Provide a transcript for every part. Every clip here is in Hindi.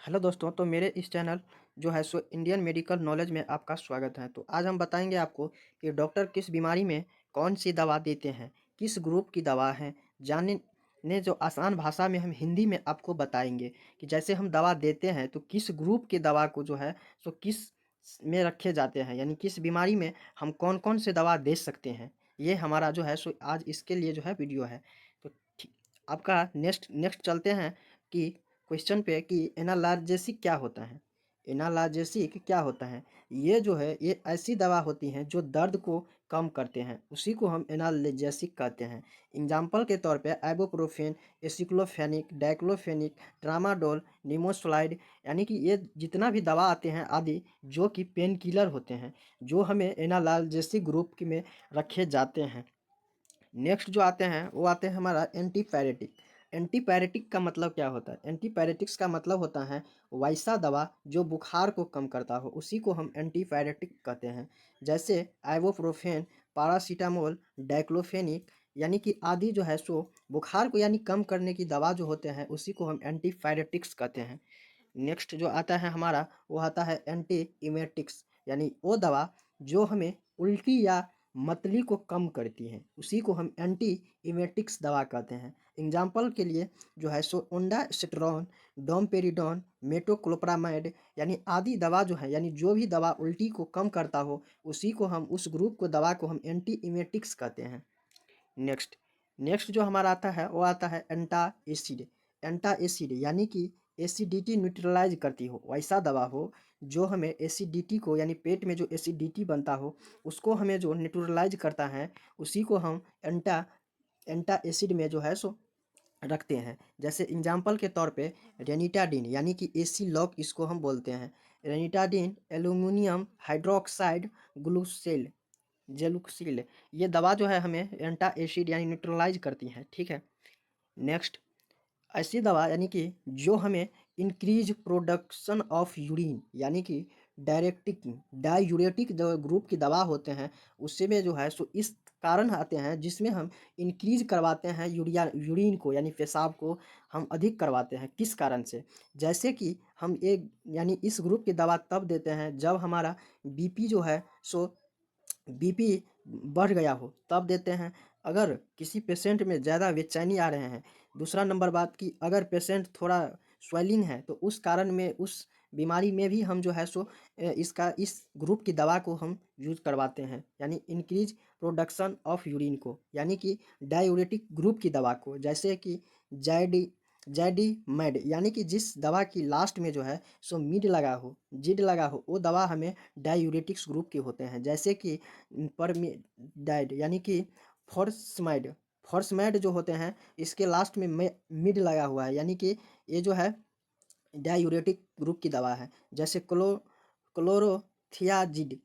हेलो दोस्तों, तो मेरे इस चैनल जो है सो इंडियन मेडिकल नॉलेज में आपका स्वागत है। तो आज हम बताएंगे आपको कि डॉक्टर किस बीमारी में कौन सी दवा देते हैं, किस ग्रुप की दवा है। जानने ने जो आसान भाषा में हम हिंदी में आपको बताएंगे कि जैसे हम दवा देते हैं तो किस ग्रुप की दवा को जो है सो किस में रखे जाते हैं, यानी किस बीमारी में हम कौन कौन से दवा दे सकते हैं। ये हमारा जो है सो आज इसके लिए जो है वीडियो है। तो ठीक- आपका नेक्स्ट नेक्स्ट चलते हैं कि क्वेश्चन पे कि एनाल्जेसिक क्या होता है। एनाल्जेसिक क्या होता है? ये जो है ये ऐसी दवा होती हैं जो दर्द को कम करते हैं, उसी को हम एनाल्जेसिक कहते हैं। एग्जाम्पल के तौर पे ibuprofen, aceclofenac, diclofenac, tramadol, nimesulide, यानी कि ये जितना भी दवा आते हैं आदि जो कि पेन किलर होते हैं, जो हमें एनाल्जेसिक ग्रुप में रखे जाते हैं। नेक्स्ट जो आते हैं वो आते हैं हमारा एंटीपायरेटिक। एंटीपायरेटिक का मतलब क्या होता है? एंटीपायरेटिक्स का मतलब होता है वैसा दवा जो बुखार को कम करता हो, उसी को हम एंटीपायरेटिक कहते हैं। जैसे आइबुप्रोफेन, पैरासीटामोल, डाइक्लोफेनिक, यानी कि आदि जो है सो बुखार को यानी कम करने की दवा जो होते हैं उसी को हम एंटीपायरेटिक्स कहते हैं। नेक्स्ट जो आता है हमारा वो आता है एंटी इमेटिक्स, यानी वो दवा जो हमें उल्टी या मतली को कम करती है, उसी को हम एंटी इमेटिक्स दवा कहते हैं। एग्जाम्पल के लिए जो है सो ओंडासिट्रॉन, डोमपेरिडोन, मेटोक्लोप्रामाइड, यानी आदि दवा जो है, यानी जो भी दवा उल्टी को कम करता हो उसी को हम उस ग्रुप को दवा को हम एंटी इमेटिक्स कहते हैं। नेक्स्ट नेक्स्ट जो हमारा आता है वो आता है एंटा एसिड। एंटा एसिड यानी कि एसिडिटी न्यूट्रलाइज करती हो, वैसा दवा हो जो हमें एसिडिटी को, यानी पेट में जो एसिडिटी बनता हो उसको हमें जो न्यूट्रलाइज करता है, उसी को हम एंटा एंटा एसिड में जो है सो रखते हैं। जैसे एग्जाम्पल के तौर पे रेनिटाडिन, यानी कि एसी लॉक इसको हम बोलते हैं। रेनिटाडिन, एल्यूमिनियम हाइड्रोक्साइड, ग्लूसेल, जेलुक्सिल, ये दवा जो है हमें एंटा एसिड यानी न्यूट्रलाइज करती है। ठीक है। नेक्स्ट ऐसी दवा यानी कि जो हमें इंक्रीज प्रोडक्शन ऑफ यूरिन, यानी कि डायरेक्टिक डायूरेटिक जो ग्रुप की दवा होते हैं उससे में जो है सो इस कारण आते हैं जिसमें हम इंक्रीज करवाते हैं यूरिन को, यानी पेशाब को हम अधिक करवाते हैं। किस कारण से? जैसे कि हम एक यानी इस ग्रुप की दवा तब देते हैं जब हमारा बीपी जो है सो बीपी बढ़ गया हो तब देते हैं। अगर किसी पेशेंट में ज़्यादा बेचैनी आ रहे हैं, दूसरा नंबर बात कि अगर पेशेंट थोड़ा स्वेलिंग है तो उस कारण में उस बीमारी में भी हम जो है सो इसका इस ग्रुप की दवा को हम यूज करवाते हैं, यानी इंक्रीज प्रोडक्शन ऑफ यूरिन को, यानी कि डायूरेटिक ग्रुप की दवा को। जैसे कि जैडी जैडी मैड, यानी कि जिस दवा की लास्ट में जो है सो मिड लगा हो, जिड लगा हो, वो दवा हमें डायूरेटिक्स ग्रुप के होते हैं। जैसे कि परमिडाइड, यानी कि फॉर्समाइड फॉर्समाइड जो होते हैं इसके लास्ट में मिड लगा हुआ है, यानी कि ये जो है डायूरेटिक ग्रुप की दवा है। जैसे क्लोरोथियाजिड,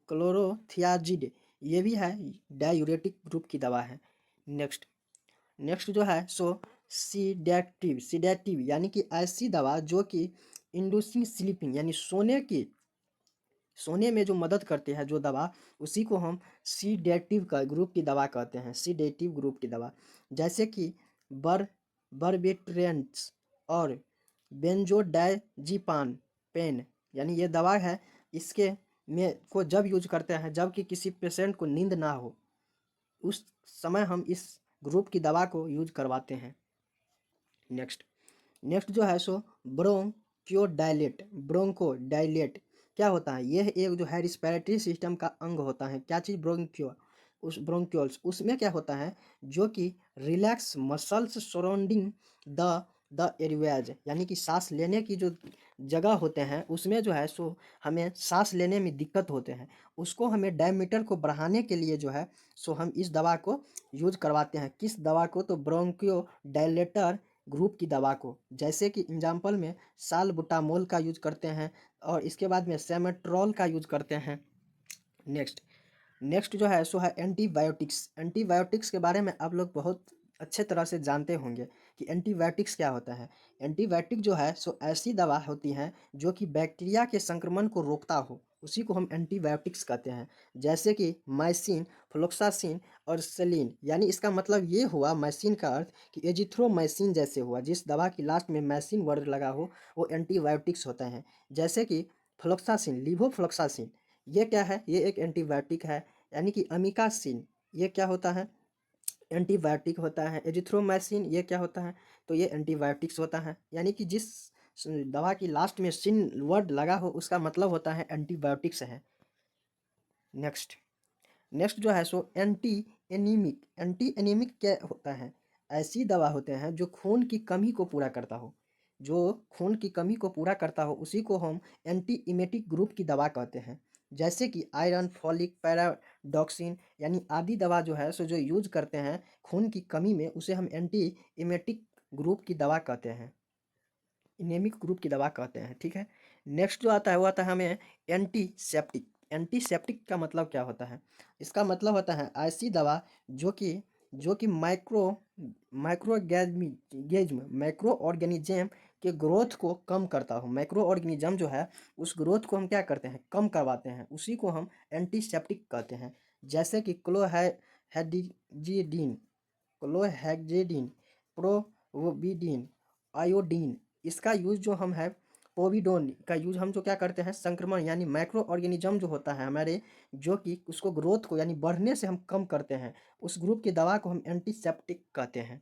ये भी है डायूरेटिक ग्रुप की दवा है। नेक्स्ट नेक्स्ट जो है सो सीडेटिव यानी कि ऐसी दवा जो कि इंड्यूसिंग स्लीपिंग, यानी सोने में जो मदद करते हैं जो दवा, उसी को हम सीडेटिव का ग्रुप की दवा कहते हैं, सीडेटिव ग्रुप की दवा। जैसे कि बर बर्बिट्रेंट्स और बेंजोडाइजिपान पेन, यानी ये दवा है, इसके में को जब यूज करते हैं जबकि किसी पेशेंट को नींद ना हो, उस समय हम इस ग्रुप की दवा को यूज करवाते हैं। नेक्स्ट नेक्स्ट जो है सो ब्रोंको डायलेट क्या होता है? यह एक जो है रिस्पिरेटरी सिस्टम का अंग होता है। क्या चीज़? ब्रोंक्यो उस ब्रोंक्यूल्स, उसमें क्या होता है जो कि relax muscles surrounding the the areas, यानी कि सांस लेने की जो जगह होते हैं उसमें जो है सो हमें सांस लेने में दिक्कत होते हैं, उसको हमें डायमीटर को बढ़ाने के लिए जो है सो हम इस दवा को यूज करवाते हैं। किस दवा को? तो ब्रोंकियो डायलेटर ग्रुप की दवा को। जैसे कि एग्जाम्पल में सालबुटामोल का यूज करते हैं और इसके बाद में सेमेट्रोल का यूज करते हैं। नेक्स्ट नेक्स्ट जो है सो है एंटीबायोटिक्स। एंटीबायोटिक्स के बारे में आप लोग बहुत अच्छे तरह से जानते होंगे कि एंटीबायोटिक्स क्या होता है। एंटीबायोटिक जो है सो ऐसी दवा होती है जो कि बैक्टीरिया के संक्रमण को रोकता हो, उसी को हम एंटीबायोटिक्स कहते हैं। जैसे कि माइसिन, फ्लोक्सासिन और सेलिन। यानी इसका मतलब ये हुआ, माइसिन का अर्थ कि एजिथ्रोमाइसिन जैसे हुआ। जिस दवा की लास्ट में माइसिन वर्ड लगा हो वो एंटीबायोटिक्स होते हैं। जैसे कि फ्लोक्सासिन, लीवोफ्लोक्सासिन, ये क्या है? ये एक एंटीबायोटिक है। यानी कि अमीकासिन, ये क्या होता है? एंटीबायोटिक होता है। एजिथ्रोमाइसिन, ये क्या होता है? तो ये एंटीबायोटिक्स होता है। यानी कि जिस दवा की लास्ट में सिन वर्ड लगा हो उसका मतलब होता है एंटीबायोटिक्स है। नेक्स्ट नेक्स्ट जो है so anti anaemic. Anti anaemic क्या होता है? ऐसी दवा होते हैं जो खून की कमी को पूरा करता हो। जो खून की कमी को पूरा करता हो उसी को हम एंटी इमेटिक ग्रुप की दवा कहते हैं। जैसे कि आयरन, फॉलिक, पैराडॉक्सिन यानी आदि दवा जो है सो जो यूज करते हैं खून की कमी में, उसे हम एंटी इमेटिक ग्रुप की दवा कहते हैं, इनेमिक ग्रुप की दवा कहते हैं। ठीक है। नेक्स्ट जो आता है वो आता है हमें एंटीसेप्टिक। एंटीसेप्टिक का मतलब क्या होता है? इसका मतलब होता है ऐसी दवा जो कि माइक्रो ऑर्गेनिज्म के ग्रोथ को कम करता हो। माइक्रो ऑर्गेनिज्म जो है उस ग्रोथ को हम क्या करते हैं? कम करवाते हैं। उसी को हम एंटीसेप्टिक कहते हैं। जैसे कि क्लोहेक्जेडिन, प्रोविडीन, आयोडीन, इसका यूज़ जो हम है, पोविडोन का यूज़ हम जो क्या करते हैं? संक्रमण यानी माइक्रो ऑर्गेनिज्म जो होता है हमारे, जो कि उसको ग्रोथ को यानी बढ़ने से हम कम करते हैं, उस ग्रुप की दवा को हम एंटीसेप्टिक कहते हैं।